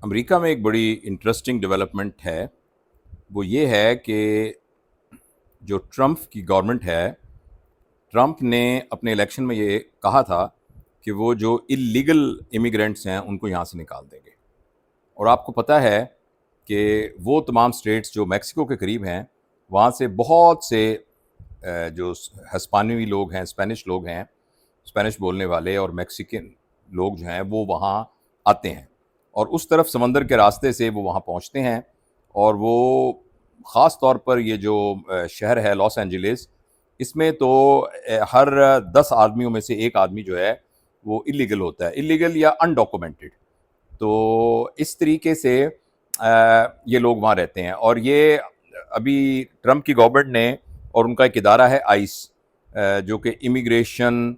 امریکہ میں ایک بڑی انٹرسٹنگ ڈیولپمنٹ ہے، وہ یہ ہے کہ جو ٹرمپ کی گورنمنٹ ہے، ٹرمپ نے اپنے الیکشن میں یہ کہا تھا کہ وہ جو اللیگل امیگرینٹس ہیں ان کو یہاں سے نکال دیں گے۔ اور آپ کو پتہ ہے کہ وہ تمام سٹیٹس جو میکسیکو کے قریب ہیں، وہاں سے بہت سے جو ہسپانوی لوگ ہیں، اسپینش لوگ ہیں، اسپینش بولنے والے اور میکسیکن لوگ جو ہیں وہ وہاں آتے ہیں، اور اس طرف سمندر کے راستے سے وہ وہاں پہنچتے ہیں۔ اور وہ خاص طور پر یہ جو شہر ہے لاس اینجلس، اس میں تو ہر 10 آدمیوں میں سے ایک آدمی جو ہے وہ اللیگل ہوتا ہے، اللیگل یا انڈاکومنٹڈ۔ تو اس طریقے سے یہ لوگ وہاں رہتے ہیں۔ اور یہ ابھی ٹرمپ کی گورنمنٹ نے، اور ان کا ایک ادارہ ہے آئس، جو کہ امیگریشن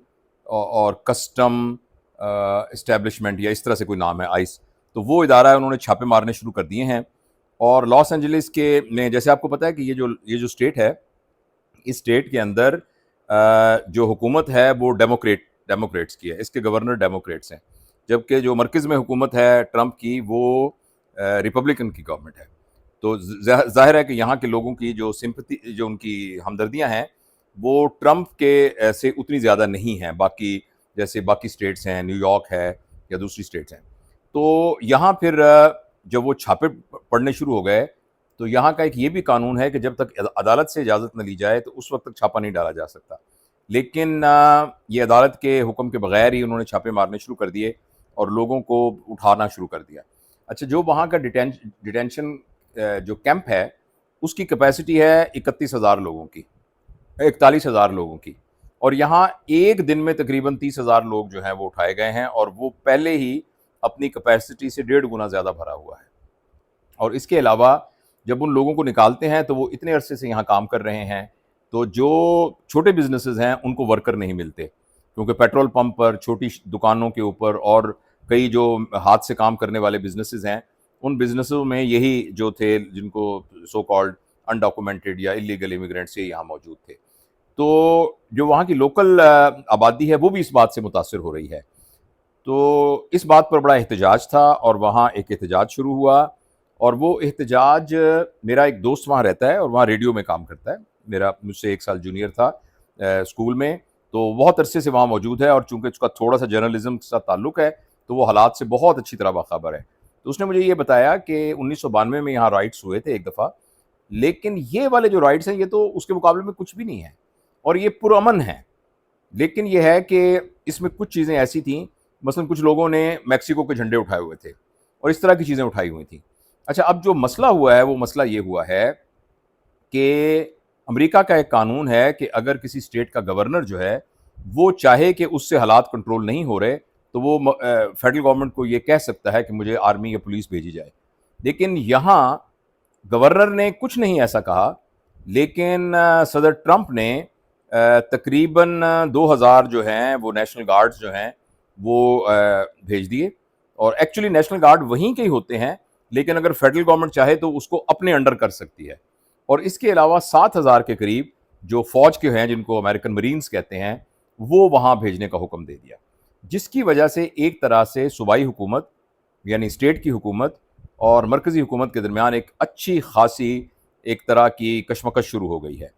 اور کسٹم اسٹیبلشمنٹ یا اس طرح سے کوئی نام ہے، آئس، تو وہ ادارہ ہے، انہوں نے چھاپے مارنے شروع کر دیے ہیں۔ اور لاس اینجلس کے میں جیسے آپ کو پتہ ہے کہ یہ جو اسٹیٹ ہے، اس اسٹیٹ کے اندر جو حکومت ہے وہ ڈیموکریٹس کی ہے، اس کے گورنر ڈیموکریٹس ہیں، جبکہ جو مرکز میں حکومت ہے ٹرمپ کی وہ ریپبلکن کی گورنمنٹ ہے۔ تو ظاہر ہے کہ یہاں کے لوگوں کی جو سمپتی، جو ان کی ہمدردیاں ہیں، وہ ٹرمپ کے سے اتنی زیادہ نہیں ہیں، باقی جیسے باقی اسٹیٹس ہیں، نیو یارک ہے یا دوسری اسٹیٹس ہیں۔ تو یہاں پھر جب وہ چھاپے پڑنے شروع ہو گئے، تو یہاں کا ایک یہ بھی قانون ہے کہ جب تک عدالت سے اجازت نہ لی جائے تو اس وقت تک چھاپا نہیں ڈالا جا سکتا۔ لیکن یہ عدالت کے حکم کے بغیر ہی انہوں نے چھاپے مارنے شروع کر دیے اور لوگوں کو اٹھانا شروع کر دیا۔ اچھا، جو وہاں کا ڈیٹینشن جو کیمپ ہے، اس کی کیپیسٹی ہے 31,000 لوگوں کی، 41,000 لوگوں کی، اور یہاں ایک دن میں تقریباً 30,000 لوگ جو ہیں وہ اٹھائے گئے ہیں، اور وہ پہلے ہی اپنی کیپیسٹی سے 1.5 گنا زیادہ بھرا ہوا ہے۔ اور اس کے علاوہ جب ان لوگوں کو نکالتے ہیں تو وہ اتنے عرصے سے یہاں کام کر رہے ہیں، تو جو چھوٹے بزنسز ہیں ان کو ورکر نہیں ملتے، کیونکہ پیٹرول پمپ پر، چھوٹی دکانوں کے اوپر، اور کئی جو ہاتھ سے کام کرنے والے بزنسز ہیں، ان بزنسوں میں یہی جو تھے جن کو سو کالڈ انڈاکومنٹڈ یا اللیگل امیگرینٹس یہاں موجود تھے۔ تو جو وہاں کی لوکل آبادی ہے وہ بھی اس بات سے متاثر ہو رہی ہے۔ تو اس بات پر بڑا احتجاج تھا، اور وہاں ایک احتجاج شروع ہوا، اور وہ احتجاج، میرا ایک دوست وہاں رہتا ہے اور وہاں ریڈیو میں کام کرتا ہے، مجھ سے 1 سال جونیئر تھا اسکول میں، تو بہت عرصے سے وہاں موجود ہے، اور چونکہ اس کا تھوڑا سا جرنلزم کے ساتھ تعلق ہے تو وہ حالات سے بہت اچھی طرح باخبر ہے۔ تو اس نے مجھے یہ بتایا کہ 1992 میں یہاں رائٹس ہوئے تھے ایک دفعہ، لیکن یہ والے جو رائٹس ہیں یہ تو اس کے مقابلے میں کچھ بھی نہیں ہیں، اور یہ پرامن ہیں۔ لیکن یہ ہے کہ اس میں کچھ چیزیں ایسی تھیں، مثلا کچھ لوگوں نے میکسیکو کے جھنڈے اٹھائے ہوئے تھے اور اس طرح کی چیزیں اٹھائی ہوئی تھیں۔ اچھا، اب جو مسئلہ ہوا ہے وہ مسئلہ یہ ہوا ہے کہ امریکہ کا ایک قانون ہے کہ اگر کسی اسٹیٹ کا گورنر جو ہے وہ چاہے کہ اس سے حالات کنٹرول نہیں ہو رہے، تو وہ فیڈرل گورنمنٹ کو یہ کہہ سکتا ہے کہ مجھے آرمی یا پولیس بھیجی جائے۔ لیکن یہاں گورنر نے کچھ نہیں ایسا کہا، لیکن صدر ٹرمپ نے تقریباً 2,000 جو ہیں وہ نیشنل گارڈز جو ہیں وہ بھیج دیے۔ اور ایکچولی نیشنل گارڈ وہیں کے ہی ہوتے ہیں، لیکن اگر فیڈرل گورنمنٹ چاہے تو اس کو اپنے انڈر کر سکتی ہے۔ اور اس کے علاوہ 7,000 کے قریب جو فوج کے ہیں، جن کو امریکن مرینز کہتے ہیں، وہ وہاں بھیجنے کا حکم دے دیا، جس کی وجہ سے ایک طرح سے صوبائی حکومت یعنی اسٹیٹ کی حکومت اور مرکزی حکومت کے درمیان ایک اچھی خاصی ایک طرح کی کشمکش شروع ہو گئی ہے۔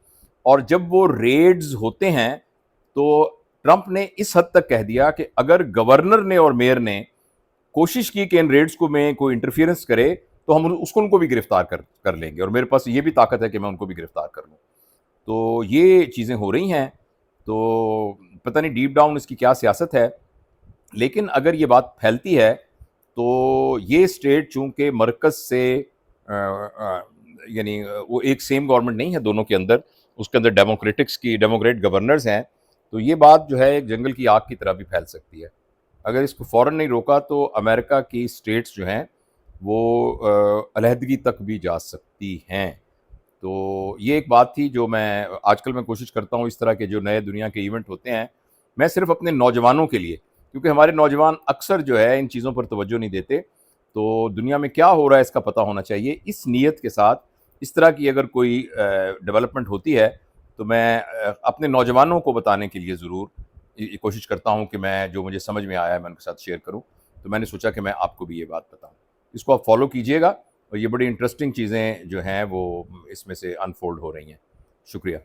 اور جب وہ ریڈز ہوتے ہیں تو ٹرمپ نے اس حد تک کہہ دیا کہ اگر گورنر نے اور میئر نے کوشش کی کہ ان ریڈز کو میں کوئی انٹرفیئرنس کرے تو ہم ان کو بھی گرفتار کر لیں گے، اور میرے پاس یہ بھی طاقت ہے کہ میں ان کو بھی گرفتار کر لوں۔ تو یہ چیزیں ہو رہی ہیں، تو پتہ نہیں ڈیپ ڈاؤن اس کی کیا سیاست ہے، لیکن اگر یہ بات پھیلتی ہے تو یہ اسٹیٹ چونکہ مرکز سے یعنی وہ ایک سیم گورنمنٹ نہیں ہے دونوں کے اندر، اس کے اندر ڈیموکریٹ گورنرز ہیں، تو یہ بات جو ہے ایک جنگل کی آگ کی طرح بھی پھیل سکتی ہے۔ اگر اس کو فوراً نہیں روکا تو امریکہ کی اسٹیٹس جو ہیں وہ علیحدگی تک بھی جا سکتی ہیں۔ تو یہ ایک بات تھی جو میں آج کل میں کوشش کرتا ہوں، اس طرح کے جو نئے دنیا کے ایونٹ ہوتے ہیں، میں صرف اپنے نوجوانوں کے لیے، کیونکہ ہمارے نوجوان اکثر جو ہے ان چیزوں پر توجہ نہیں دیتے، تو دنیا میں کیا ہو رہا ہے اس کا پتہ ہونا چاہیے۔ اس نیت کے ساتھ اس طرح کی اگر کوئی ڈیولپمنٹ ہوتی ہے تو میں اپنے نوجوانوں کو بتانے کے لیے ضرور یہ کوشش کرتا ہوں کہ میں جو مجھے سمجھ میں آیا ہے میں ان کے ساتھ شیئر کروں، تو میں نے سوچا کہ میں آپ کو بھی یہ بات بتاؤں۔ اس کو آپ فالو کیجیے گا، اور یہ بڑی انٹرسٹنگ چیزیں جو ہیں وہ اس میں سے انفولڈ ہو رہی ہیں. شکریہ.